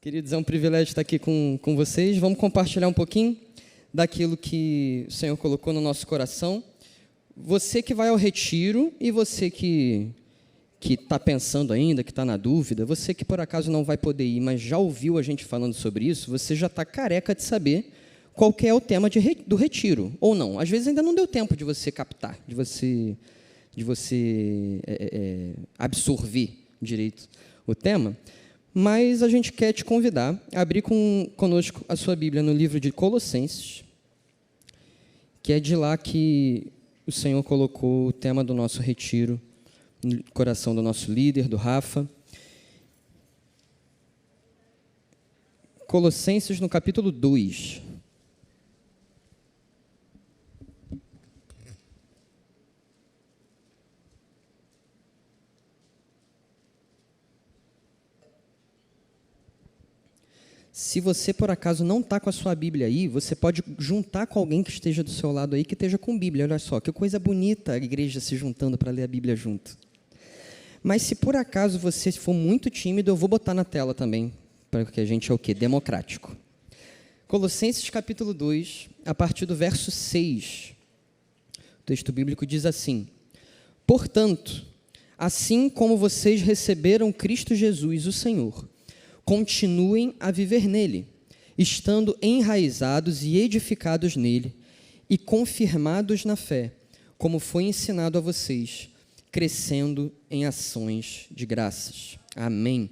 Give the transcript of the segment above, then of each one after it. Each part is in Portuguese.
Queridos, é um privilégio estar aqui com vocês. Vamos compartilhar um pouquinho daquilo que o Senhor colocou no nosso coração. Você que vai ao retiro e você que está pensando ainda, que está na dúvida, você que por acaso não vai poder ir, mas já ouviu a gente falando sobre isso, você já está careca de saber qual que é o tema do retiro, ou não. Às vezes ainda não deu tempo de você captar, de você absorver direito o tema, mas a gente quer te convidar a abrir conosco a sua Bíblia no livro de Colossenses, que é de lá que o Senhor colocou o tema do nosso retiro no coração do nosso líder, do Rafa. Colossenses, no capítulo 2. Se você, por acaso, não está com a sua Bíblia aí, você pode juntar com alguém que esteja do seu lado aí, que esteja com Bíblia. Olha só, que coisa bonita a igreja se juntando para ler a Bíblia junto. Mas se por acaso você for muito tímido, eu vou botar na tela também, porque a gente é o quê? Democrático. Colossenses capítulo 2, a partir do verso 6. O texto bíblico diz assim: Portanto, assim como vocês receberam Cristo Jesus, o Senhor, continuem a viver nele, estando enraizados e edificados nele e confirmados na fé, como foi ensinado a vocês, crescendo em ações de graças. Amém.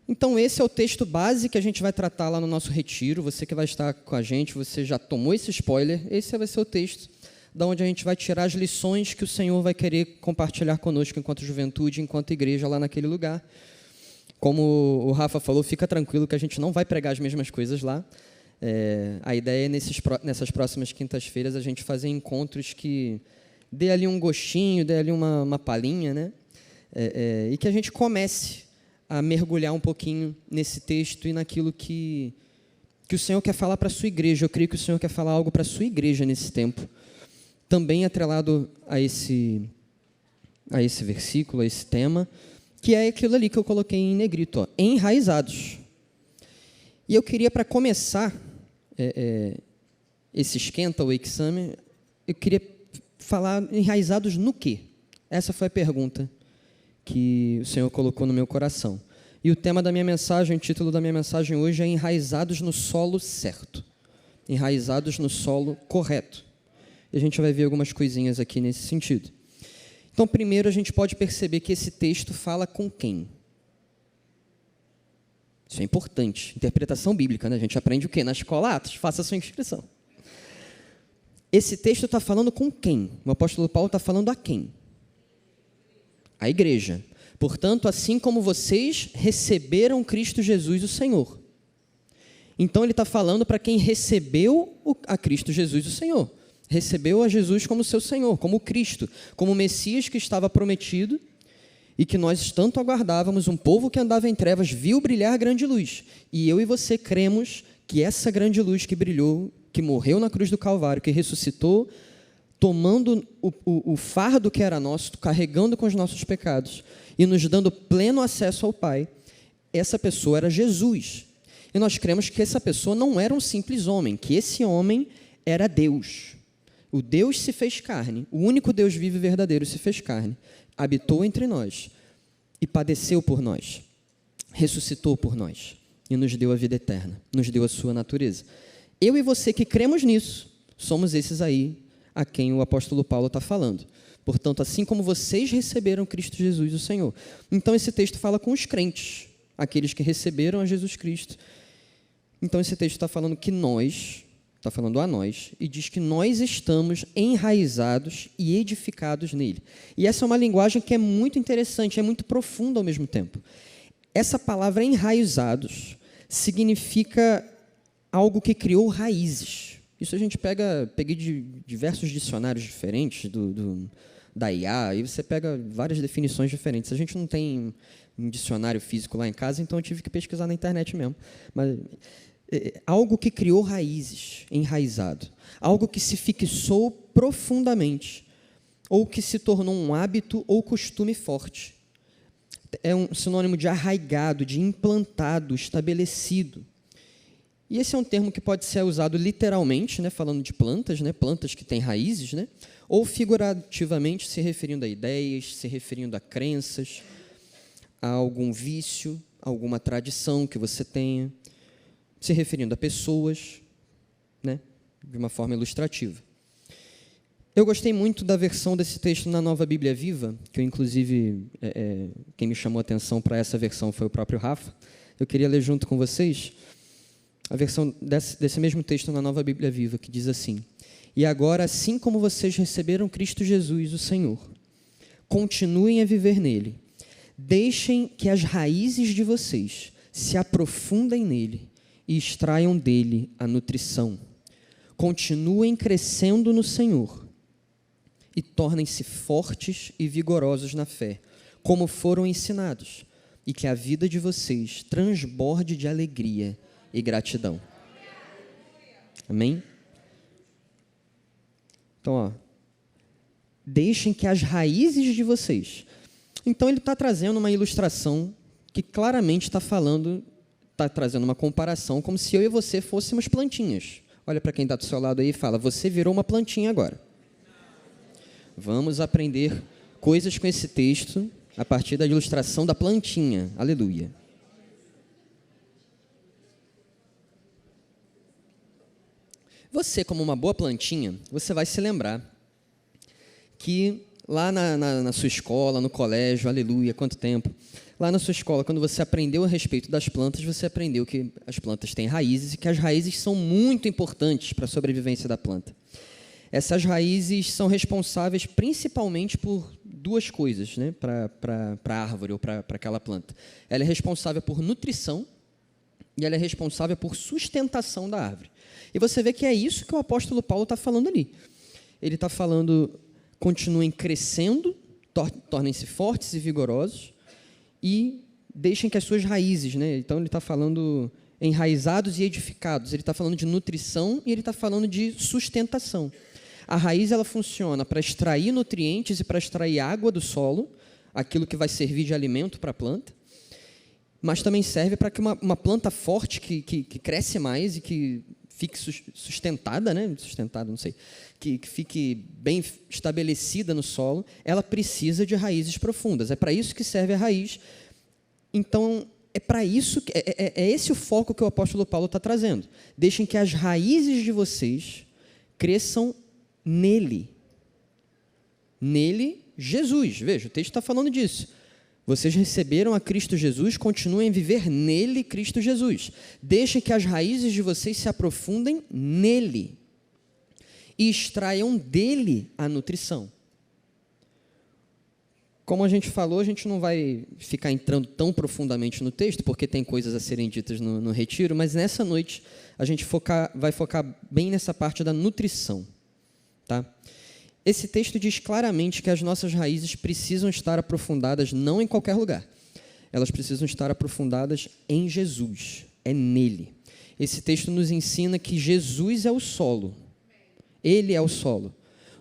Então, esse é o texto base que a gente vai tratar lá no nosso retiro. Você que vai estar com a gente, você já tomou esse spoiler, esse vai ser o texto da onde a gente vai tirar as lições que o Senhor vai querer compartilhar conosco enquanto juventude, enquanto igreja lá naquele lugar. Como o Rafa falou, fica tranquilo que a gente não vai pregar as mesmas coisas lá. A ideia é, nessas próximas quintas-feiras, a gente fazer encontros que dê ali um gostinho, dê ali uma palhinha, né? E que a gente comece a mergulhar um pouquinho nesse texto e naquilo que o Senhor quer falar para a sua igreja. Eu creio que o Senhor quer falar algo para a sua igreja nesse tempo. Também atrelado a esse versículo, a esse tema, que é aquilo ali que eu coloquei em negrito, ó, enraizados. E eu queria, para começar esse esquenta, o Wake Summer, eu queria falar enraizados no quê? Essa foi a pergunta que o Senhor colocou no meu coração. E o tema da minha mensagem, o título da minha mensagem hoje é enraizados no solo certo. Enraizados no solo correto. E a gente vai ver algumas coisinhas aqui nesse sentido. Então, primeiro, a gente pode perceber que esse texto fala com quem? Isso é importante. Interpretação bíblica, né? A gente aprende o quê? Na escola Atos, faça a sua inscrição. Esse texto está falando com quem? O apóstolo Paulo está falando a quem? A igreja. Portanto, assim como vocês receberam Cristo Jesus, o Senhor. Então, ele está falando para quem recebeu a Cristo Jesus, o Senhor. Recebeu a Jesus como seu Senhor, como Cristo, como o Messias que estava prometido e que nós tanto aguardávamos. Um povo que andava em trevas viu brilhar grande luz. E eu e você cremos que essa grande luz que brilhou, que morreu na cruz do Calvário, que ressuscitou, tomando o fardo que era nosso, carregando com os nossos pecados e nos dando pleno acesso ao Pai, essa pessoa era Jesus. E nós cremos que essa pessoa não era um simples homem, que esse homem era Deus. O Deus se fez carne, o único Deus vivo e verdadeiro se fez carne, habitou entre nós e padeceu por nós, ressuscitou por nós e nos deu a vida eterna, nos deu a sua natureza. Eu e você que cremos nisso, somos esses aí a quem o apóstolo Paulo está falando. Portanto, assim como vocês receberam Cristo Jesus, o Senhor. Então, esse texto fala com os crentes, aqueles que receberam a Jesus Cristo. Então, esse texto está falando que nós... está falando a nós, e diz que nós estamos enraizados e edificados nele. E essa é uma linguagem que é muito interessante, é muito profunda ao mesmo tempo. Essa palavra enraizados significa algo que criou raízes. Isso a gente peguei de diversos dicionários diferentes da IA, e você pega várias definições diferentes. A gente não tem um dicionário físico lá em casa, então eu tive que pesquisar na internet mesmo. Mas... algo que criou raízes, enraizado. Algo que se fixou profundamente, ou que se tornou um hábito ou costume forte. é um sinônimo de arraigado, de implantado, estabelecido. E esse é um termo que pode ser usado literalmente, né, falando de plantas, né, plantas que têm raízes, né, ou figurativamente, se referindo a ideias, se referindo a crenças, a algum vício, a alguma tradição que você tenha, se referindo a pessoas, né, de uma forma ilustrativa. Eu gostei muito da versão desse texto na Nova Bíblia Viva, que eu, inclusive, quem me chamou a atenção para essa versão foi o próprio Rafa. Eu queria ler junto com vocês a versão desse mesmo texto na Nova Bíblia Viva, que diz assim: E agora, assim como vocês receberam Cristo Jesus, o Senhor, continuem a viver nele. Deixem que as raízes de vocês se aprofundem nele e extraiam dele a nutrição. Continuem crescendo no Senhor e tornem-se fortes e vigorosos na fé, como foram ensinados, e que a vida de vocês transborde de alegria e gratidão. Amém? Então, deixem que as raízes de vocês... Então, ele está trazendo uma ilustração que claramente está trazendo uma comparação, como se eu e você fôssemos plantinhas. Olha para quem está do seu lado aí e fala: você virou uma plantinha agora. Vamos aprender coisas com esse texto a partir da ilustração da plantinha. Aleluia. Você, como uma boa plantinha, você vai se lembrar que lá na sua escola, no colégio, aleluia, quanto tempo, lá na sua escola, quando você aprendeu a respeito das plantas, você aprendeu que as plantas têm raízes e que as raízes são muito importantes para a sobrevivência da planta. Essas raízes são responsáveis principalmente por duas coisas, né, para a árvore ou para aquela planta. Ela é responsável por nutrição e ela é responsável por sustentação da árvore. E você vê que é isso que o apóstolo Paulo está falando ali. Ele está falando: continuem crescendo, tornem-se fortes e vigorosos e deixem que as suas raízes, né? Então ele está falando enraizados e edificados, ele está falando de nutrição e ele está falando de sustentação. A raiz, ela funciona para extrair nutrientes e para extrair água do solo, aquilo que vai servir de alimento para a planta, mas também serve para que uma planta forte, que cresce mais e que fique sustentada, né? Sustentada, não sei, que fique bem estabelecida no solo, ela precisa de raízes profundas. É para isso que serve a raiz. Então, é para isso, é esse o foco que o apóstolo Paulo está trazendo. Deixem que as raízes de vocês cresçam nele. Nele, Jesus. Veja, o texto está falando disso. Vocês receberam a Cristo Jesus, continuem a viver nele, Cristo Jesus. Deixem que as raízes de vocês se aprofundem nele e extraiam dele a nutrição. Como a gente falou, a gente não vai ficar entrando tão profundamente no texto, porque tem coisas a serem ditas no retiro, mas nessa noite a gente vai focar bem nessa parte da nutrição. Tá? Esse texto diz claramente que as nossas raízes precisam estar aprofundadas não em qualquer lugar. Elas precisam estar aprofundadas em Jesus, é nele. Esse texto nos ensina que Jesus é o solo. Ele é o solo,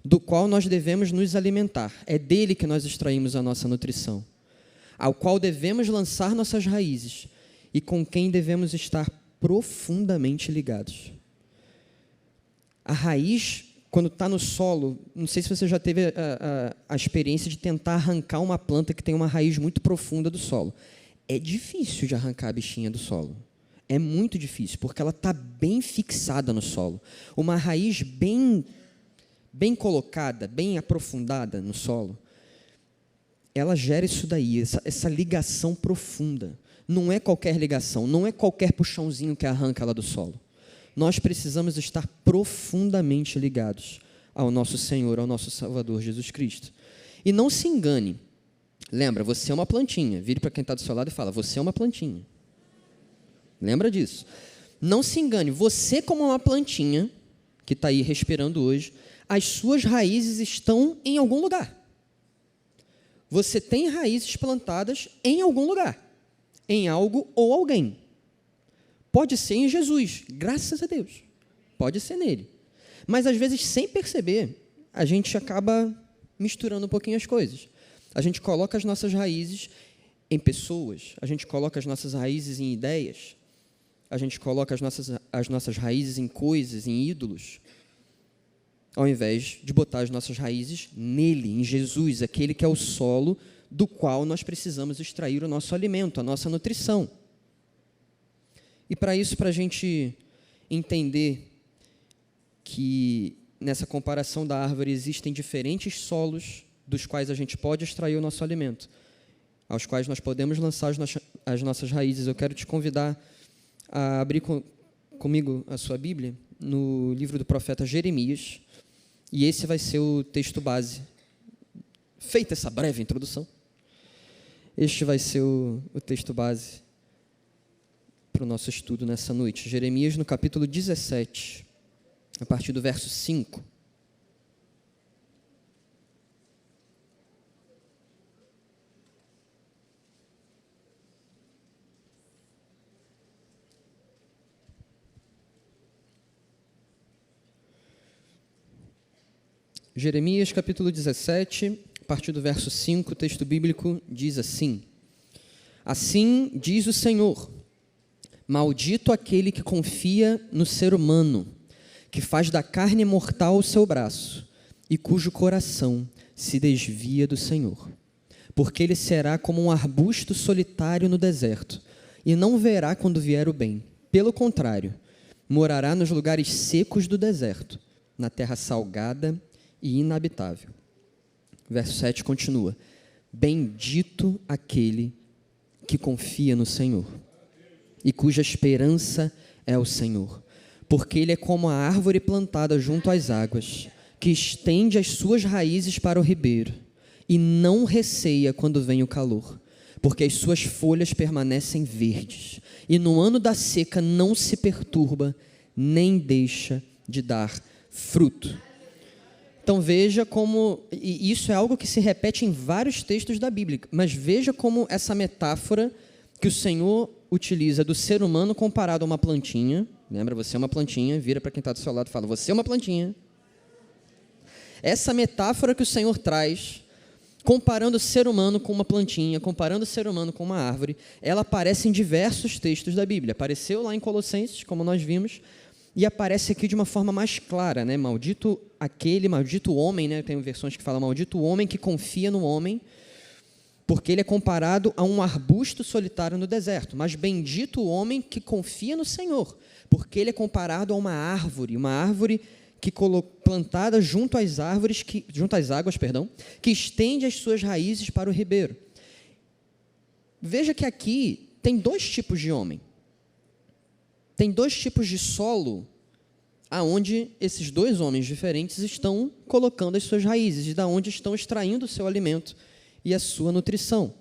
do qual nós devemos nos alimentar. É dele que nós extraímos a nossa nutrição, ao qual devemos lançar nossas raízes e com quem devemos estar profundamente ligados. A raiz, quando está no solo, não sei se você já teve a experiência de tentar arrancar uma planta que tem uma raiz muito profunda do solo. É difícil de arrancar a bichinha do solo. É muito difícil, porque ela está bem fixada no solo. Uma raiz bem colocada, bem aprofundada no solo, ela gera isso daí, essa ligação profunda. Não é qualquer ligação, não é qualquer puxãozinho que arranca ela do solo. Nós precisamos estar profundamente ligados ao nosso Senhor, ao nosso Salvador Jesus Cristo. E não se engane. Lembra, você é uma plantinha. Vire para quem está do seu lado e fala: você é uma plantinha. Lembra disso. Não se engane. Você, como uma plantinha que está aí respirando hoje, as suas raízes estão em algum lugar. Você tem raízes plantadas em algum lugar, em algo ou alguém. Pode ser em Jesus, graças a Deus. Pode ser nele. Mas, às vezes, sem perceber, a gente acaba misturando um pouquinho as coisas. A gente coloca as nossas raízes em pessoas, a gente coloca as nossas raízes em ideias, a gente coloca as nossas raízes em coisas, em ídolos, ao invés de botar as nossas raízes nele, em Jesus, aquele que é o solo do qual nós precisamos extrair o nosso alimento, a nossa nutrição. E para isso, para a gente entender que nessa comparação da árvore existem diferentes solos dos quais a gente pode extrair o nosso alimento, aos quais nós podemos lançar as nossas raízes, eu quero te convidar a abrir comigo a sua Bíblia no livro do profeta Jeremias, e esse vai ser o texto base. Feita essa breve introdução, este vai ser o texto base para o nosso estudo nessa noite. Jeremias, no capítulo 17, a partir do verso 5. Jeremias, capítulo 17, a partir do verso 5, o texto bíblico diz assim: Assim diz o Senhor, maldito aquele que confia no ser humano, que faz da carne mortal o seu braço, e cujo coração se desvia do Senhor. Porque ele será como um arbusto solitário no deserto, e não verá quando vier o bem. Pelo contrário, morará nos lugares secos do deserto, na terra salgada e inabitável. Verso 7 continua: Bendito aquele que confia no Senhor e cuja esperança é o Senhor, porque ele é como a árvore plantada junto às águas, que estende as suas raízes para o ribeiro e não receia quando vem o calor, porque as suas folhas permanecem verdes e no ano da seca não se perturba, nem deixa de dar fruto. Então veja como, e isso é algo que se repete em vários textos da Bíblia, mas veja como essa metáfora que o Senhor utiliza do ser humano comparado a uma plantinha, lembra, você é uma plantinha, vira para quem está do seu lado e fala, você é uma plantinha. Essa metáfora que o Senhor traz, comparando o ser humano com uma plantinha, comparando o ser humano com uma árvore, ela aparece em diversos textos da Bíblia. Apareceu lá em Colossenses, como nós vimos, e aparece aqui de uma forma mais clara, né? Maldito o homem, né? Tem versões que falam maldito o homem que confia no homem, porque ele é comparado a um arbusto solitário no deserto. Mas bendito o homem que confia no Senhor, porque ele é comparado a uma árvore que plantada junto às águas, que estende as suas raízes para o ribeiro. Veja que aqui tem dois tipos de homem. Tem dois tipos de solo aonde esses dois homens diferentes estão colocando as suas raízes e da onde estão extraindo o seu alimento e a sua nutrição.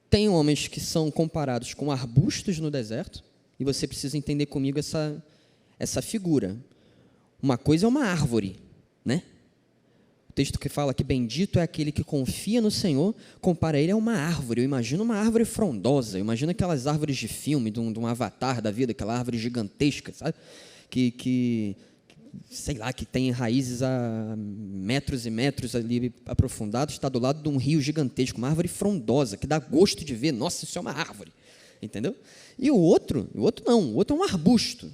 Tem homens que são comparados com arbustos no deserto, e você precisa entender comigo essa figura. Uma coisa é uma árvore, né? O texto que fala que bendito é aquele que confia no Senhor, compara ele a uma árvore. Eu imagino uma árvore frondosa, eu imagino aquelas árvores de filme, de um Avatar da vida, aquela árvore gigantesca, sabe? Sei lá, que tem raízes a metros e metros ali aprofundados, está do lado de um rio gigantesco, uma árvore frondosa, que dá gosto de ver, nossa, isso é uma árvore, entendeu? E o outro não, o outro é um arbusto,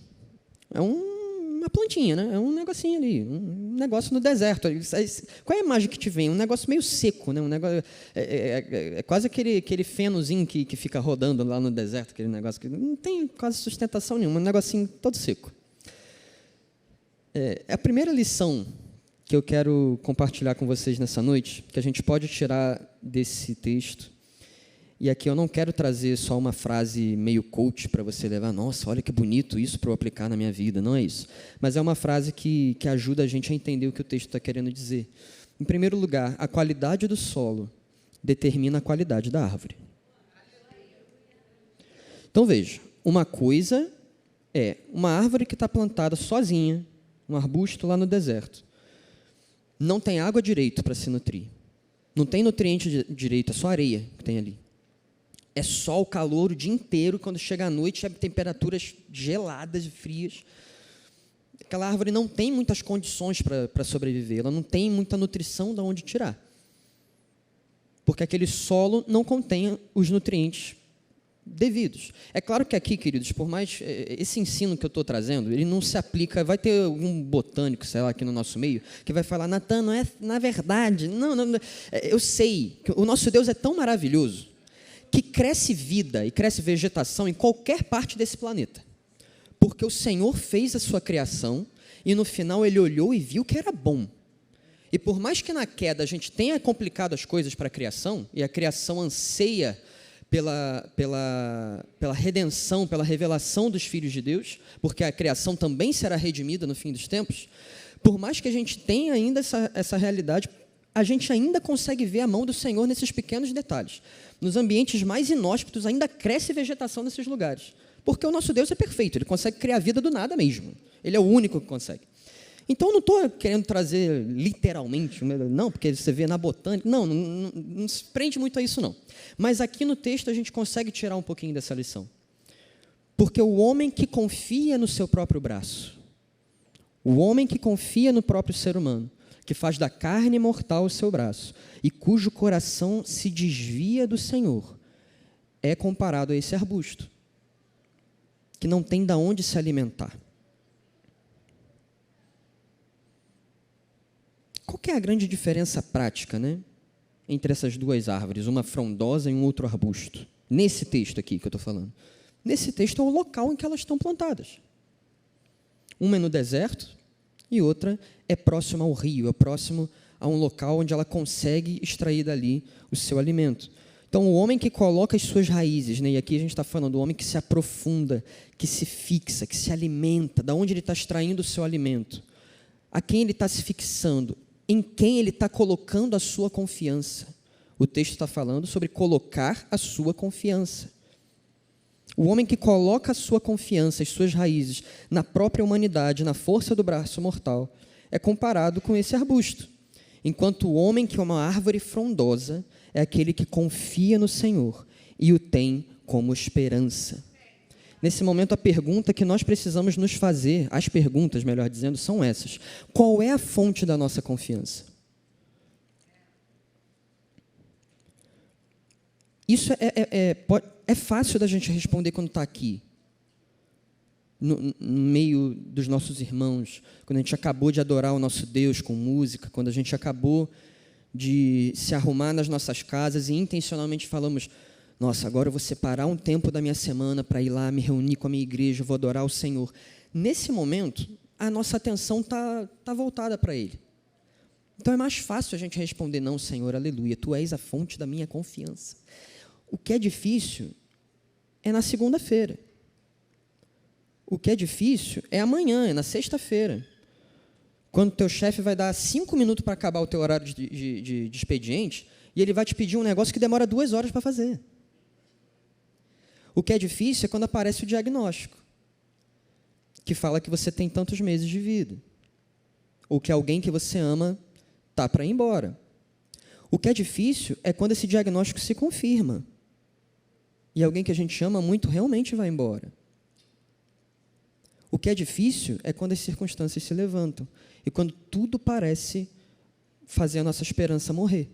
é uma plantinha, né? É um negocinho ali, um negócio no deserto. Qual é a imagem que te vem? Um negócio meio seco, né? Um negócio, é quase aquele fenozinho que fica rodando lá no deserto, aquele negócio que não tem quase sustentação nenhuma, um negocinho todo seco. A primeira lição que eu quero compartilhar com vocês nessa noite, que a gente pode tirar desse texto, e aqui eu não quero trazer só uma frase meio coach para você levar, nossa, olha que bonito isso para eu aplicar na minha vida, não é isso. Mas é uma frase que ajuda a gente a entender o que o texto está querendo dizer. Em primeiro lugar, a qualidade do solo determina a qualidade da árvore. Então veja, uma coisa é uma árvore que está plantada sozinha, um arbusto lá no deserto. Não tem água direito para se nutrir. Não tem nutriente direito, é só areia que tem ali. É só o calor o dia inteiro, quando chega à noite, é temperaturas geladas e frias. Aquela árvore não tem muitas condições para sobreviver, ela não tem muita nutrição de onde tirar. porque aquele solo não contém os nutrientes devidos. É claro que aqui, queridos, por mais esse ensino que eu estou trazendo, ele não se aplica, vai ter algum botânico, sei lá, aqui no nosso meio, que vai falar, Natan, não é na verdade, não, eu sei, que o nosso Deus é tão maravilhoso, que cresce vida e cresce vegetação em qualquer parte desse planeta, porque o Senhor fez a sua criação, e no final ele olhou e viu que era bom. E por mais que na queda a gente tenha complicado as coisas para a criação, e a criação anseia pela redenção, pela revelação dos filhos de Deus, porque a criação também será redimida no fim dos tempos, por mais que a gente tenha ainda essa realidade, a gente ainda consegue ver a mão do Senhor nesses pequenos detalhes. Nos ambientes mais inóspitos ainda cresce vegetação nesses lugares, porque o nosso Deus é perfeito, Ele consegue criar vida do nada mesmo, Ele é o único que consegue. Então, eu não estou querendo trazer literalmente, não, porque você vê na botânica, não se prende muito a isso, não. Mas aqui no texto a gente consegue tirar um pouquinho dessa lição. Porque o homem que confia no seu próprio braço, o homem que confia no próprio ser humano, que faz da carne mortal o seu braço, e cujo coração se desvia do Senhor, é comparado a esse arbusto, que não tem de onde se alimentar. Qual que é a grande diferença prática, né, entre essas duas árvores, uma frondosa e um outro arbusto? Nesse texto aqui que eu estou falando. Nesse texto é o local em que elas estão plantadas. Uma é no deserto e outra é próxima ao rio, é próximo a um local onde ela consegue extrair dali o seu alimento. Então, o homem que coloca as suas raízes, né, e aqui a gente está falando do homem que se aprofunda, que se fixa, que se alimenta, da onde ele está extraindo o seu alimento, a quem ele está se fixando, em quem ele está colocando a sua confiança. O texto está falando sobre colocar a sua confiança. O homem que coloca a sua confiança, as suas raízes, na própria humanidade, na força do braço mortal, é comparado com esse arbusto. Enquanto o homem que é uma árvore frondosa é aquele que confia no Senhor e o tem como esperança. Nesse momento, a pergunta que nós precisamos nos fazer, as perguntas, melhor dizendo, são essas. Qual é a fonte da nossa confiança? Isso é fácil da gente responder quando está aqui, no meio dos nossos irmãos, quando a gente acabou de adorar o nosso Deus com música, quando a gente acabou de se arrumar nas nossas casas e intencionalmente falamos, nossa, agora eu vou separar um tempo da minha semana para ir lá me reunir com a minha igreja, vou adorar o Senhor. Nesse momento, a nossa atenção está voltada para Ele. Então é mais fácil a gente responder, não, Senhor, aleluia, Tu és a fonte da minha confiança. O que é difícil é na segunda-feira. O que é difícil é amanhã, é na sexta-feira. Quando teu chefe vai dar 5 minutos para acabar o teu horário de expediente, e ele vai te pedir um negócio que demora 2 horas para fazer. O que é difícil é quando aparece o diagnóstico, que fala que você tem tantos meses de vida, ou que alguém que você ama está para ir embora. O que é difícil é quando esse diagnóstico se confirma, e alguém que a gente ama muito realmente vai embora. O que é difícil é quando as circunstâncias se levantam, e quando tudo parece fazer a nossa esperança morrer.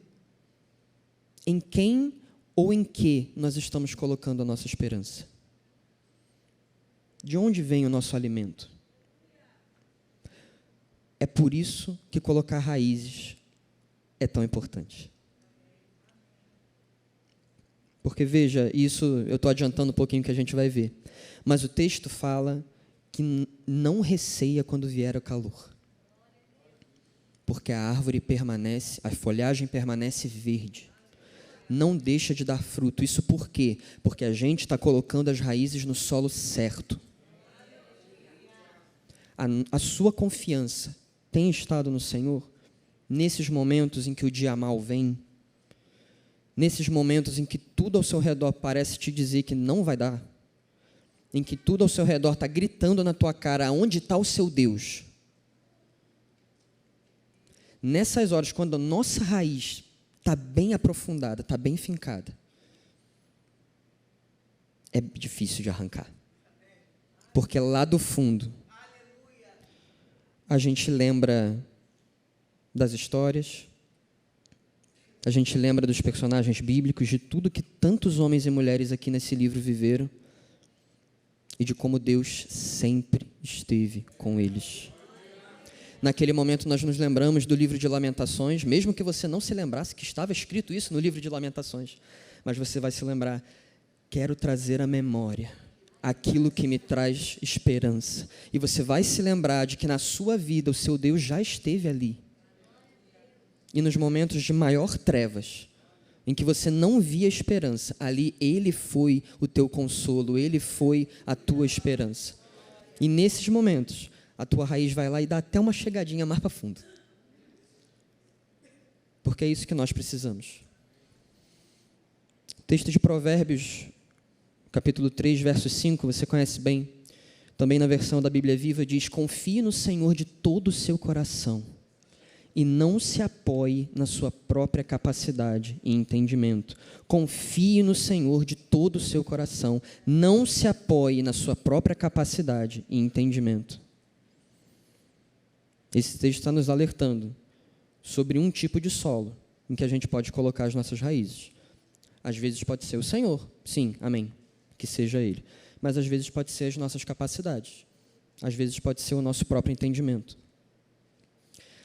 Em quem ou em que nós estamos colocando a nossa esperança? De onde vem o nosso alimento? É por isso que colocar raízes é tão importante. Porque, veja, isso eu estou adiantando um pouquinho que a gente vai ver, mas o texto fala que não receia quando vier o calor, porque a árvore permanece, a folhagem permanece verde, não deixa de dar fruto. Isso por quê? Porque a gente está colocando as raízes no solo certo. A sua confiança tem estado no Senhor nesses momentos em que o dia mal vem, nesses momentos em que tudo ao seu redor parece te dizer que não vai dar, em que tudo ao seu redor está gritando na tua cara, aonde está o seu Deus? Nessas horas, quando a nossa raiz está bem aprofundada, está bem fincada, é difícil de arrancar. Porque lá do fundo, a gente lembra das histórias, A gente lembra dos personagens bíblicos, de tudo que tantos homens e mulheres aqui nesse livro viveram e de como Deus sempre esteve com eles. Naquele momento nós nos lembramos do livro de Lamentações, mesmo que você não se lembrasse que estava escrito isso no livro de Lamentações, mas você vai se lembrar: quero trazer à memória aquilo que me traz esperança. E você vai se lembrar de que na sua vida o seu Deus já esteve ali. E nos momentos de maior trevas, em que você não via esperança, ali Ele foi o teu consolo, Ele foi a tua esperança. E nesses momentos, a tua raiz vai lá e dá até uma chegadinha mais para fundo. Porque é isso que nós precisamos. O texto de Provérbios, capítulo 3, verso 5, você conhece bem. Também na versão da Bíblia Viva diz: confie no Senhor de todo o seu coração e não se apoie na sua própria capacidade e entendimento. Confie no Senhor de todo o seu coração, não se apoie na sua própria capacidade e entendimento. Esse texto está nos alertando sobre um tipo de solo em que a gente pode colocar as nossas raízes. Às vezes pode ser o Senhor, sim, amém, que seja Ele. Mas às vezes pode ser as nossas capacidades. Às vezes pode ser o nosso próprio entendimento.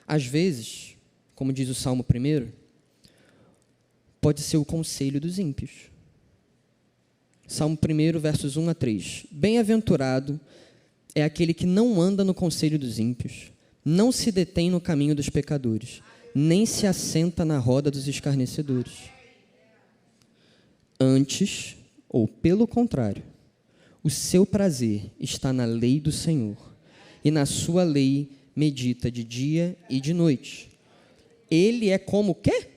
Às vezes, como diz o Salmo 1, pode ser o conselho dos ímpios. Salmo 1, versos 1 a 3. Bem-aventurado é aquele que não anda no conselho dos ímpios, não se detém no caminho dos pecadores, nem se assenta na roda dos escarnecedores. Antes, ou pelo contrário, o seu prazer está na lei do Senhor, e na sua lei medita de dia e de noite. Ele é como o quê?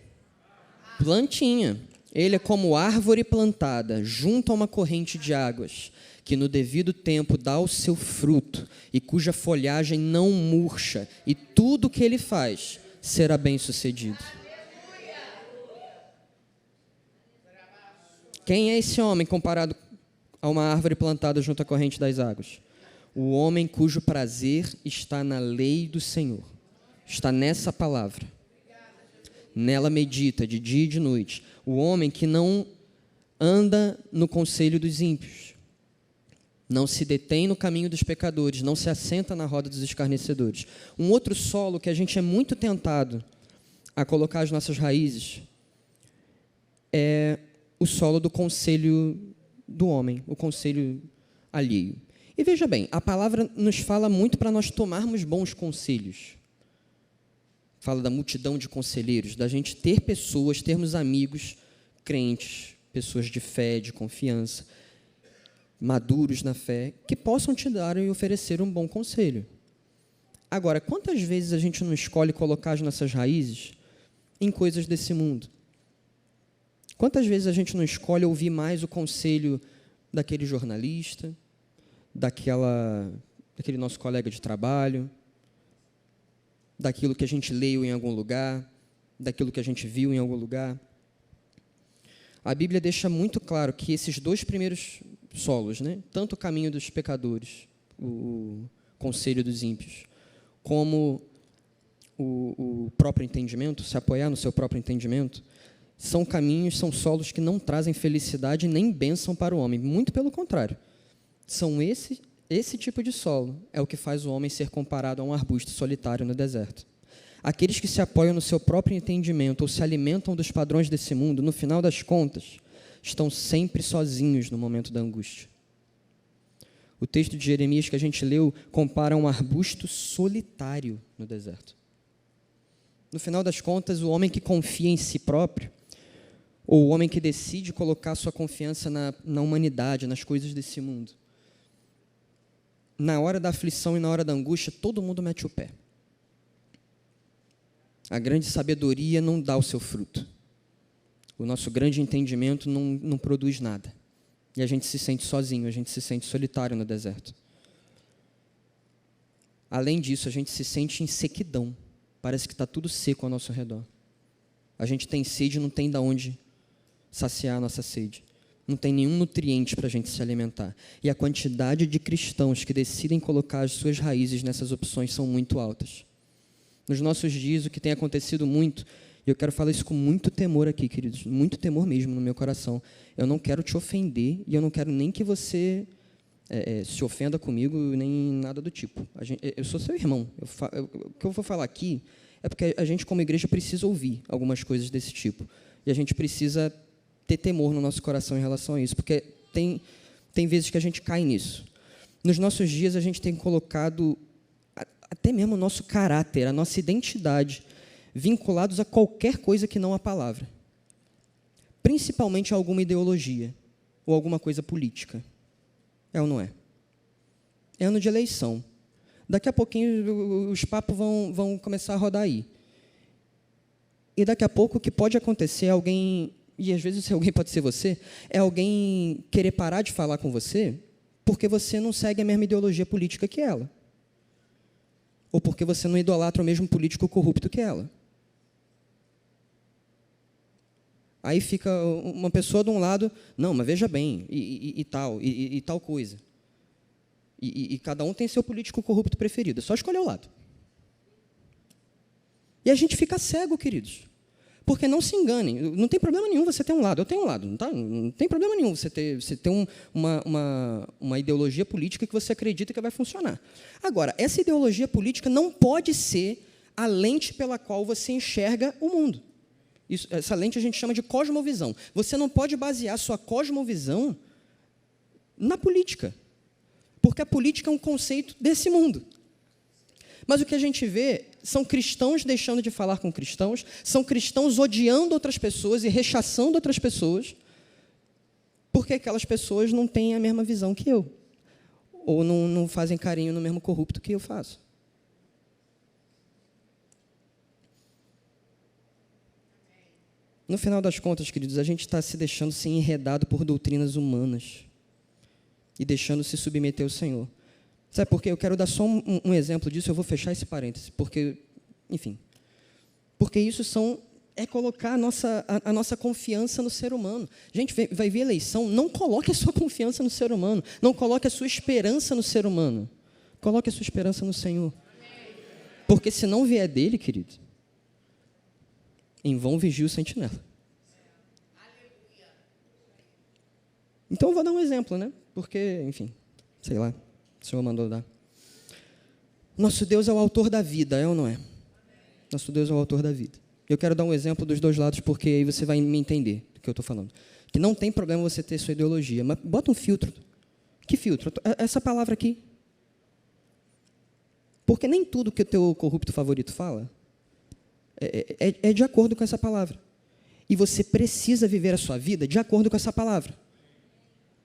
Plantinha. Ele é como árvore plantada junto a uma corrente de águas, que no devido tempo dá o seu fruto, e cuja folhagem não murcha, e tudo o que ele faz será bem-sucedido. Quem é esse homem comparado a uma árvore plantada junto à corrente das águas? O homem cujo prazer está na lei do Senhor, está nessa palavra. Nela medita de dia e de noite. O homem que não anda no conselho dos ímpios, não se detém no caminho dos pecadores, não se assenta na roda dos escarnecedores. Um outro solo que a gente é muito tentado a colocar as nossas raízes é o solo do conselho do homem, o conselho alheio. E veja bem, a palavra nos fala muito para nós tomarmos bons conselhos. Fala da multidão de conselheiros, da gente ter pessoas, termos amigos crentes, pessoas de fé, de confiança, maduros na fé, que possam te dar e oferecer um bom conselho. Agora, quantas vezes a gente não escolhe colocar as nossas raízes em coisas desse mundo? Quantas vezes a gente não escolhe ouvir mais o conselho daquele jornalista, daquele nosso colega de trabalho, daquilo que a gente leu em algum lugar, daquilo que a gente viu em algum lugar? A Bíblia deixa muito claro que esses dois primeiros solos, né, tanto o caminho dos pecadores, o conselho dos ímpios, como o próprio entendimento, se apoiar no seu próprio entendimento, são caminhos, são solos que não trazem felicidade nem bênção para o homem. Muito pelo contrário. São esse tipo de solo é o que faz o homem ser comparado a um arbusto solitário no deserto. Aqueles que se apoiam no seu próprio entendimento ou se alimentam dos padrões desse mundo, no final das contas, estão sempre sozinhos no momento da angústia. O texto de Jeremias que a gente leu compara um arbusto solitário no deserto. No final das contas, o homem que confia em si próprio, ou o homem que decide colocar sua confiança na humanidade, nas coisas desse mundo, na hora da aflição e na hora da angústia, todo mundo mete o pé. A grande sabedoria não dá o seu fruto. O nosso grande entendimento não produz nada. E a gente se sente sozinho, a gente se sente solitário no deserto. Além disso, a gente se sente em sequidão. Parece que está tudo seco ao nosso redor. A gente tem sede e não tem de onde saciar a nossa sede. Não tem nenhum nutriente para a gente se alimentar. E a quantidade de cristãos que decidem colocar as suas raízes nessas opções são muito altas. Nos nossos dias, o que tem acontecido muito, E eu quero falar isso com muito temor aqui, queridos, muito temor mesmo no meu coração. Eu não quero te ofender e eu não quero nem que você se ofenda comigo, nem nada do tipo. Eu sou seu irmão. O que eu vou falar aqui é porque a gente, como igreja, precisa ouvir algumas coisas desse tipo. E a gente precisa ter temor no nosso coração em relação a isso, porque tem vezes que a gente cai nisso. Nos nossos dias, a gente tem colocado até mesmo o nosso caráter, a nossa identidade, vinculados a qualquer coisa que não a palavra. Principalmente a alguma ideologia ou alguma coisa política. É ou não é? É ano de eleição. Daqui a pouquinho os papos vão começar a rodar aí. E daqui a pouco o que pode acontecer é alguém, e às vezes alguém pode ser você, é alguém querer parar de falar com você porque você não segue a mesma ideologia política que ela. Ou porque você não idolatra o mesmo político corrupto que ela. Aí fica uma pessoa de um lado, não, mas veja bem, e tal coisa. E cada um tem seu político corrupto preferido, é só escolher o lado. E a gente fica cego, queridos. Porque não se enganem, não tem problema nenhum você ter um lado, eu tenho um lado, não tem problema nenhum você ter uma ideologia política que você acredita que vai funcionar. Agora, essa ideologia política não pode ser a lente pela qual você enxerga o mundo. Essa lente a gente chama de cosmovisão. Você não pode basear sua cosmovisão na política, porque a política é um conceito desse mundo. Mas o que a gente vê são cristãos deixando de falar com cristãos, são cristãos odiando outras pessoas e rechaçando outras pessoas, porque aquelas pessoas não têm a mesma visão que eu, ou não fazem carinho no mesmo corrupto que eu faço. No final das contas, queridos, a gente está se deixando ser enredado por doutrinas humanas e deixando se submeter ao Senhor. Sabe por quê? Eu quero dar só um exemplo disso, eu vou fechar esse parêntese, porque, enfim, porque isso é colocar a nossa confiança no ser humano. Gente, vai ver eleição, não coloque a sua confiança no ser humano, não coloque a sua esperança no ser humano, coloque a sua esperança no Senhor. Porque se não vier dele, querido, em vão vigia o sentinela. Então, eu vou dar um exemplo, né? Porque, enfim, sei lá, o Senhor mandou dar. Nosso Deus é o autor da vida, é ou não é? Nosso Deus é o autor da vida. Eu quero dar um exemplo dos dois lados, porque aí você vai me entender do que eu estou falando. Que não tem problema você ter sua ideologia, mas bota um filtro. Que filtro? Essa palavra aqui. Porque nem tudo que o teu corrupto favorito fala é de acordo com essa palavra. E você precisa viver a sua vida de acordo com essa palavra.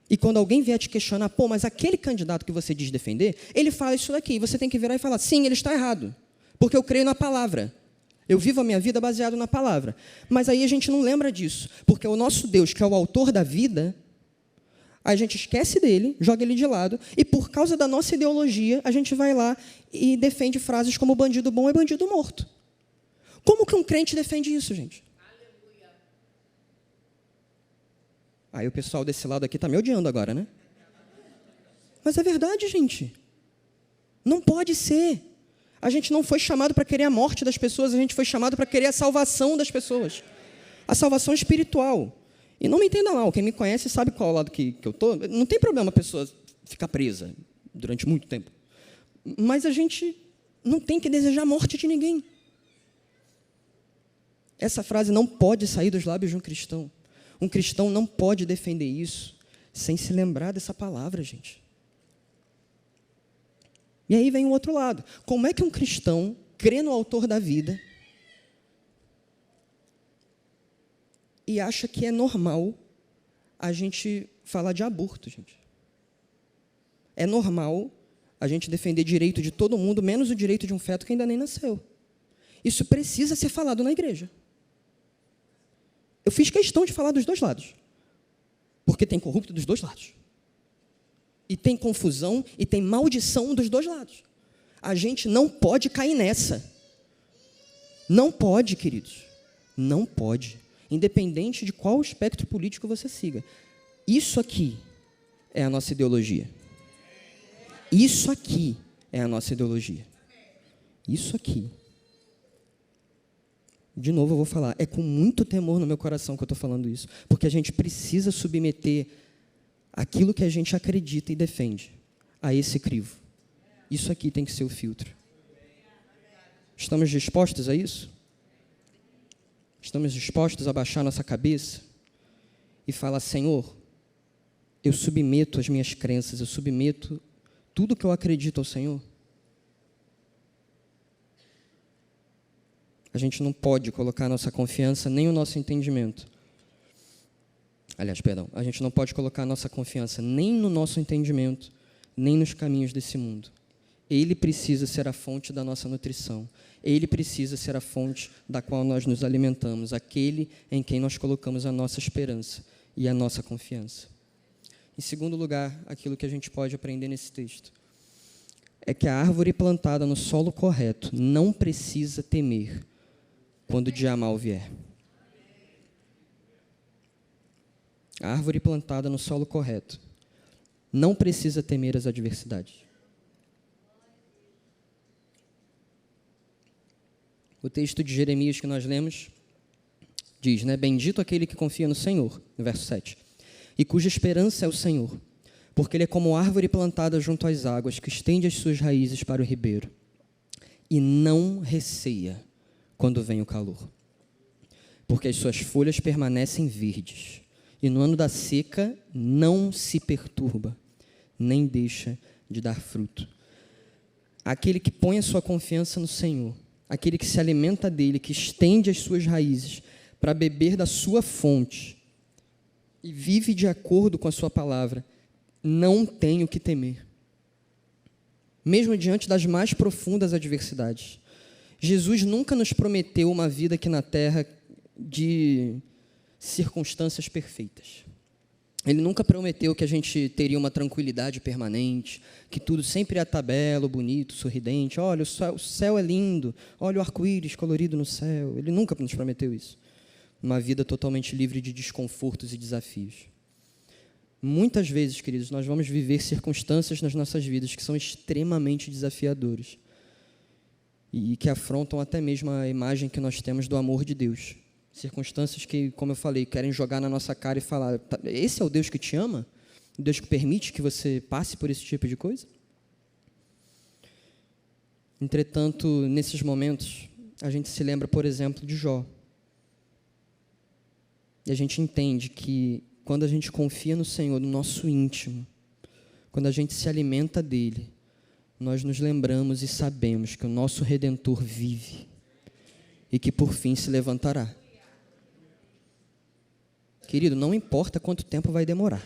E quando alguém vier te questionar, pô, mas aquele candidato que você diz defender, ele fala isso daqui. E você tem que virar e falar, sim, ele está errado. Porque eu creio na palavra. Eu vivo a minha vida baseado na palavra. Mas aí a gente não lembra disso. Porque o nosso Deus, que é o autor da vida, a gente esquece dele, joga ele de lado, e por causa da nossa ideologia, a gente vai lá e defende frases como bandido bom é bandido morto. Como que um crente defende isso, gente? Aí o pessoal desse lado aqui está me odiando agora, né? Mas é verdade, gente. Não pode ser. A gente não foi chamado para querer a morte das pessoas, a gente foi chamado para querer a salvação das pessoas. A salvação espiritual. E não me entenda mal, quem me conhece sabe qual lado que eu estou. Não tem problema a pessoa ficar presa durante muito tempo. Mas a gente não tem que desejar a morte de ninguém. Essa frase não pode sair dos lábios de um cristão. Um cristão não pode defender isso sem se lembrar dessa palavra, gente. E aí vem o outro lado. Como é que um cristão crê no autor da vida e acha que é normal a gente falar de aborto, gente? É normal a gente defender direito de todo mundo, menos o direito de um feto que ainda nem nasceu. Isso precisa ser falado na igreja. Eu fiz questão de falar dos dois lados, porque tem corrupto dos dois lados. E tem confusão e tem maldição dos dois lados. A gente não pode cair nessa. Não pode, queridos. Não pode. Independente de qual espectro político você siga. Isso aqui é a nossa ideologia. Isso aqui é a nossa ideologia. Isso aqui. De novo eu vou falar, é com muito temor no meu coração que eu estou falando isso, porque a gente precisa submeter aquilo que a gente acredita e defende a esse crivo. Isso aqui tem que ser o filtro. Estamos dispostos a isso? Estamos dispostos a baixar nossa cabeça e falar, Senhor, eu submeto as minhas crenças, eu submeto tudo que eu acredito ao Senhor? A gente não pode colocar nossa confiança nem o nosso entendimento. A gente não pode colocar nossa confiança nem no nosso entendimento, nem nos caminhos desse mundo. Ele precisa ser a fonte da nossa nutrição. Ele precisa ser a fonte da qual nós nos alimentamos, aquele em quem nós colocamos a nossa esperança e a nossa confiança. Em segundo lugar, aquilo que a gente pode aprender nesse texto é que a árvore plantada no solo correto não precisa temer quando o dia mau vier. A árvore plantada no solo correto não precisa temer as adversidades. O texto de Jeremias que nós lemos diz, bendito aquele que confia no Senhor, no verso 7, e cuja esperança é o Senhor, porque ele é como árvore plantada junto às águas, que estende as suas raízes para o ribeiro, e não receia quando vem o calor, porque as suas folhas permanecem verdes, e no ano da seca não se perturba, nem deixa de dar fruto. Aquele que põe a sua confiança no Senhor, aquele que se alimenta dele, que estende as suas raízes para beber da sua fonte e vive de acordo com a sua palavra, não tem o que temer, mesmo diante das mais profundas adversidades. Jesus nunca nos prometeu uma vida aqui na terra de circunstâncias perfeitas. Ele nunca prometeu que a gente teria uma tranquilidade permanente, que tudo sempre ia estar belo, bonito, sorridente. Olha, o céu é lindo, olha o arco-íris colorido no céu. Ele nunca nos prometeu isso. Uma vida totalmente livre de desconfortos e desafios. Muitas vezes, queridos, nós vamos viver circunstâncias nas nossas vidas que são extremamente desafiadoras e que afrontam até mesmo a imagem que nós temos do amor de Deus. Circunstâncias que, como eu falei, querem jogar na nossa cara e falar, esse é o Deus que te ama? O Deus que permite que você passe por esse tipo de coisa? Entretanto, nesses momentos, a gente se lembra, por exemplo, de Jó. E a gente entende que quando a gente confia no Senhor, no nosso íntimo, quando a gente se alimenta dele, nós nos lembramos e sabemos que o nosso Redentor vive e que por fim se levantará. Querido, não importa quanto tempo vai demorar,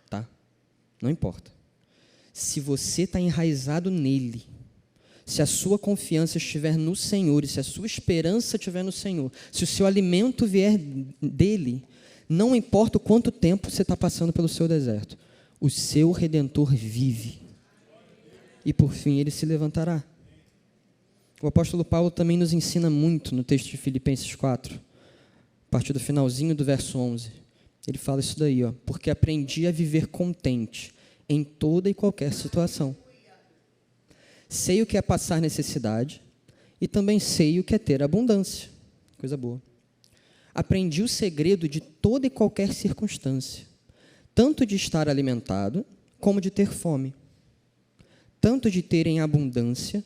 tá? Não importa. Se você está enraizado nele, se a sua confiança estiver no Senhor e se a sua esperança estiver no Senhor, se o seu alimento vier dele, não importa o quanto tempo você está passando pelo seu deserto, o seu Redentor vive. E por fim ele se levantará. O apóstolo Paulo também nos ensina muito no texto de Filipenses 4, a partir do finalzinho do verso 11. Ele fala isso daí, porque aprendi a viver contente em toda e qualquer situação. Sei o que é passar necessidade e também sei o que é ter abundância. Coisa boa. Aprendi o segredo de toda e qualquer circunstância, tanto de estar alimentado como de ter fome, tanto de ter em abundância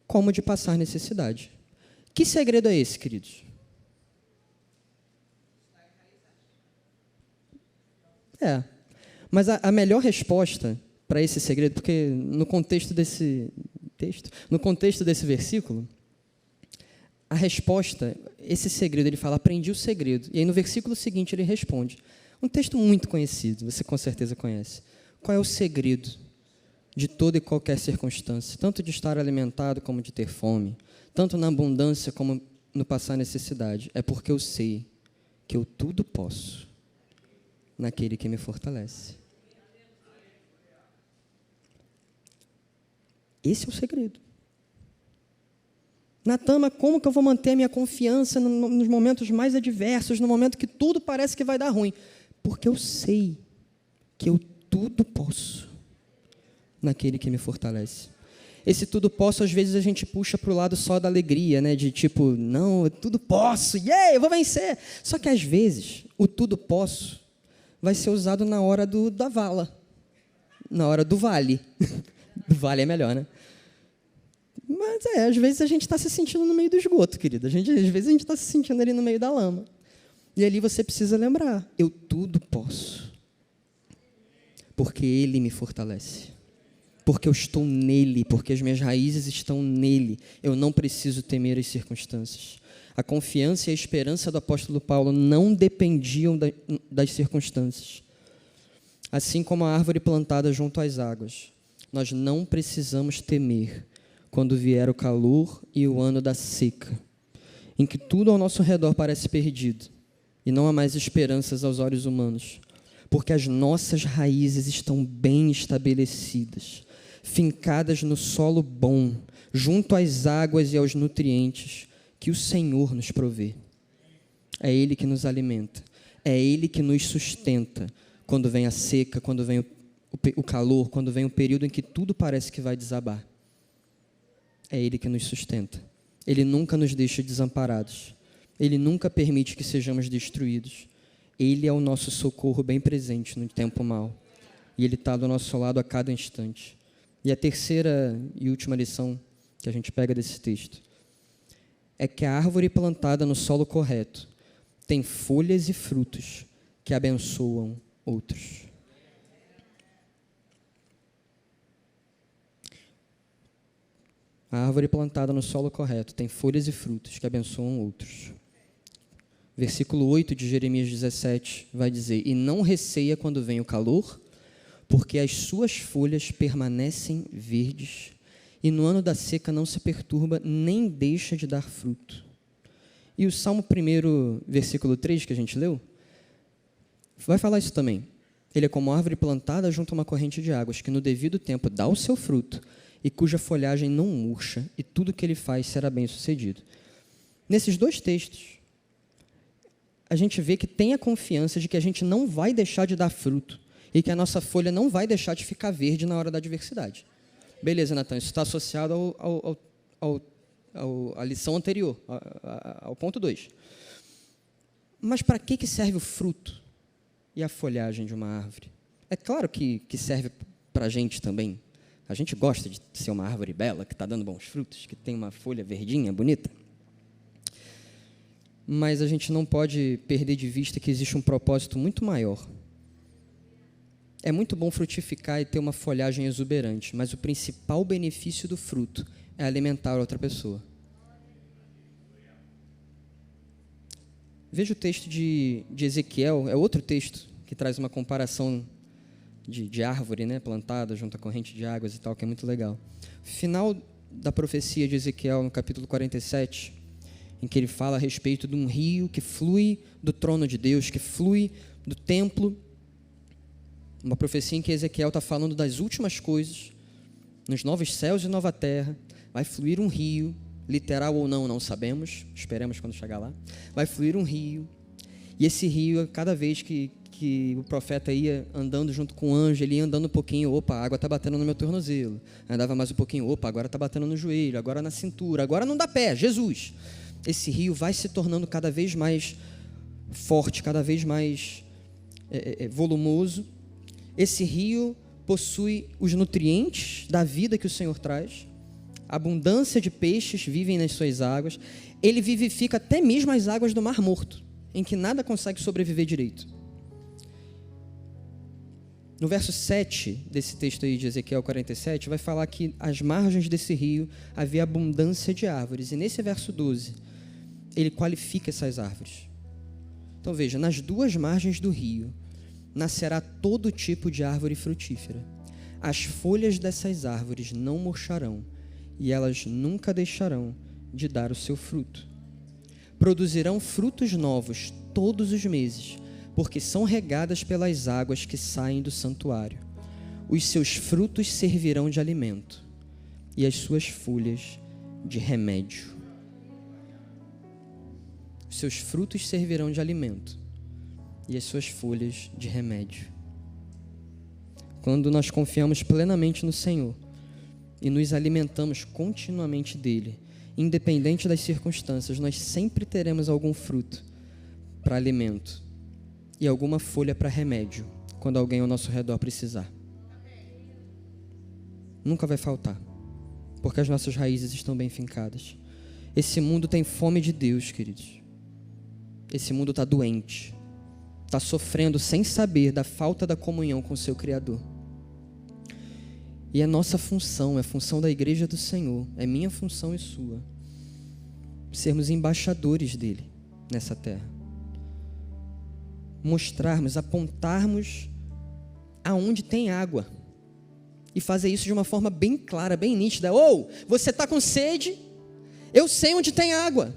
como de passar necessidade. Que segredo é esse, queridos? Mas a melhor resposta para esse segredo, porque no contexto desse texto, no contexto desse versículo, a resposta, esse segredo, ele fala, aprendi o segredo. E aí no versículo seguinte ele responde, um texto muito conhecido, você com certeza conhece. Qual é o segredo de toda e qualquer circunstância, tanto de estar alimentado como de ter fome, tanto na abundância como no passar necessidade? É porque eu sei que eu tudo posso naquele que me fortalece. Esse é o segredo. Natan, mas como que eu vou manter a minha confiança nos momentos mais adversos, no momento que tudo parece que vai dar ruim? Porque eu sei que eu tudo posso naquele que me fortalece. Esse tudo posso, às vezes, a gente puxa para o lado só da alegria, né? De tipo, não, eu tudo posso, yeah, eu vou vencer. Só que, às vezes, o tudo posso vai ser usado na hora da vala, na hora do vale. Do vale é melhor, né? Mas, às vezes, a gente está se sentindo no meio do esgoto, querido. Às vezes, a gente está se sentindo ali no meio da lama. E ali você precisa lembrar, eu tudo posso. Porque Ele me fortalece. Porque eu estou nele, porque as minhas raízes estão nele. Eu não preciso temer as circunstâncias. A confiança e a esperança do apóstolo Paulo não dependiam das circunstâncias. Assim como a árvore plantada junto às águas, nós não precisamos temer quando vier o calor e o ano da seca, em que tudo ao nosso redor parece perdido e não há mais esperanças aos olhos humanos, porque as nossas raízes estão bem estabelecidas, fincadas no solo bom, junto às águas e aos nutrientes que o Senhor nos provê. É Ele que nos alimenta, é Ele que nos sustenta quando vem a seca, quando vem o calor, quando vem o período em que tudo parece que vai desabar. É Ele que nos sustenta. Ele nunca nos deixa desamparados. Ele nunca permite que sejamos destruídos. Ele é o nosso socorro bem presente no tempo mau. E Ele está do nosso lado a cada instante. E a terceira e última lição que a gente pega desse texto é que a árvore plantada no solo correto tem folhas e frutos que abençoam outros. A árvore plantada no solo correto tem folhas e frutos que abençoam outros. Versículo 8 de Jeremias 17 vai dizer: e não receia quando vem o calor, porque as suas folhas permanecem verdes, e no ano da seca não se perturba, nem deixa de dar fruto. E o Salmo 1, versículo 3, que a gente leu, vai falar isso também. Ele é como árvore plantada junto a uma corrente de águas, que no devido tempo dá o seu fruto, e cuja folhagem não murcha, e tudo que ele faz será bem sucedido. Nesses dois textos, a gente vê que tem a confiança de que a gente não vai deixar de dar fruto, e que a nossa folha não vai deixar de ficar verde na hora da adversidade. Beleza, Natan, isso está associado à lição anterior, ao ponto 2. Mas para que serve o fruto e a folhagem de uma árvore? É claro que serve para a gente também. A gente gosta de ser uma árvore bela, que está dando bons frutos, que tem uma folha verdinha, bonita. Mas a gente não pode perder de vista que existe um propósito muito maior. É muito bom frutificar e ter uma folhagem exuberante, mas o principal benefício do fruto é alimentar outra pessoa. Veja o texto de Ezequiel, é outro texto que traz uma comparação de árvore, né, plantada junto à corrente de águas e tal, que é muito legal. Final da profecia de Ezequiel, no capítulo 47, em que ele fala a respeito de um rio que flui do trono de Deus, que flui do templo. Uma profecia em que Ezequiel está falando das últimas coisas, nos novos céus e nova terra, vai fluir um rio, literal ou não, não sabemos, esperemos quando chegar lá, vai fluir um rio, e esse rio, cada vez que o profeta ia andando junto com o anjo, ele ia andando um pouquinho, opa, a água está batendo no meu tornozelo, andava mais um pouquinho, opa, agora está batendo no joelho, agora na cintura, agora não dá pé, Jesus. Esse rio vai se tornando cada vez mais forte, cada vez mais volumoso. Esse rio possui os nutrientes da vida que o Senhor traz, abundância de peixes vivem nas suas águas, ele vivifica até mesmo as águas do Mar Morto, em que nada consegue sobreviver direito. No verso 7 desse texto aí de Ezequiel 47, vai falar que às margens desse rio havia abundância de árvores, e nesse verso 12, ele qualifica essas árvores. Então veja, nas duas margens do rio, nascerá todo tipo de árvore frutífera. As folhas dessas árvores não murcharão, e elas nunca deixarão de dar o seu fruto. Produzirão frutos novos todos os meses, porque são regadas pelas águas que saem do santuário. Os seus frutos servirão de alimento, e as suas folhas de remédio. Os seus frutos servirão de alimento, e as suas folhas de remédio. Quando nós confiamos plenamente no Senhor, e nos alimentamos continuamente dele, independente das circunstâncias, nós sempre teremos algum fruto para alimento e alguma folha para remédio, quando alguém ao nosso redor precisar. Nunca vai faltar, porque as nossas raízes estão bem fincadas. Esse mundo tem fome de Deus, queridos. Esse mundo está doente, está sofrendo sem saber da falta da comunhão com o seu Criador. E é nossa função, é a função da igreja do Senhor, é minha função e sua, sermos embaixadores dele nessa terra. Mostrarmos, apontarmos aonde tem água. E fazer isso de uma forma bem clara, bem nítida. Você está com sede? Eu sei onde tem água.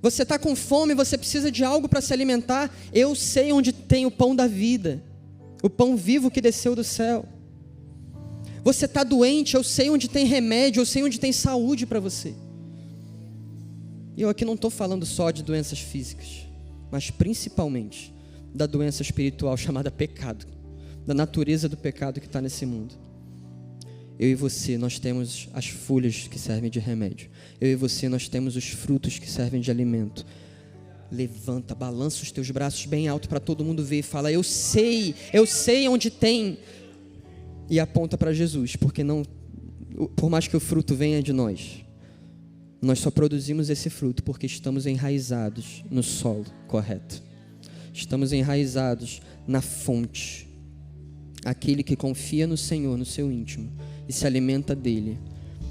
Você está com fome, você precisa de algo para se alimentar? Eu sei onde tem o pão da vida, o pão vivo que desceu do céu. Você está doente, eu sei onde tem remédio, eu sei onde tem saúde para você. E eu aqui não estou falando só de doenças físicas, mas principalmente da doença espiritual chamada pecado, da natureza do pecado que está nesse mundo. Eu e você, nós temos as folhas que servem de remédio. Eu e você, nós temos os frutos que servem de alimento. Levanta, balança os teus braços bem alto para todo mundo ver e fala: eu sei onde tem. E aponta para Jesus, porque não, por mais que o fruto venha de nós só produzimos esse fruto porque estamos enraizados no solo correto. Estamos enraizados na fonte. Aquele que confia no Senhor, no seu íntimo, e se alimenta dele,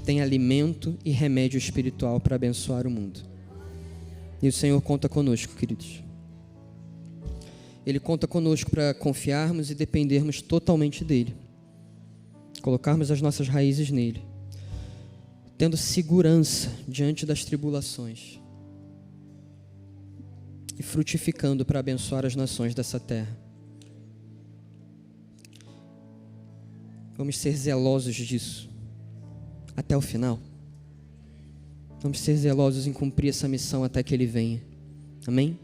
tem alimento e remédio espiritual para abençoar o mundo. E o Senhor conta conosco, queridos. Ele conta conosco para confiarmos e dependermos totalmente dele. Colocarmos as nossas raízes nele, tendo segurança diante das tribulações e frutificando para abençoar as nações dessa terra. Vamos ser zelosos disso até o final. Vamos ser zelosos em cumprir essa missão até que Ele venha. Amém?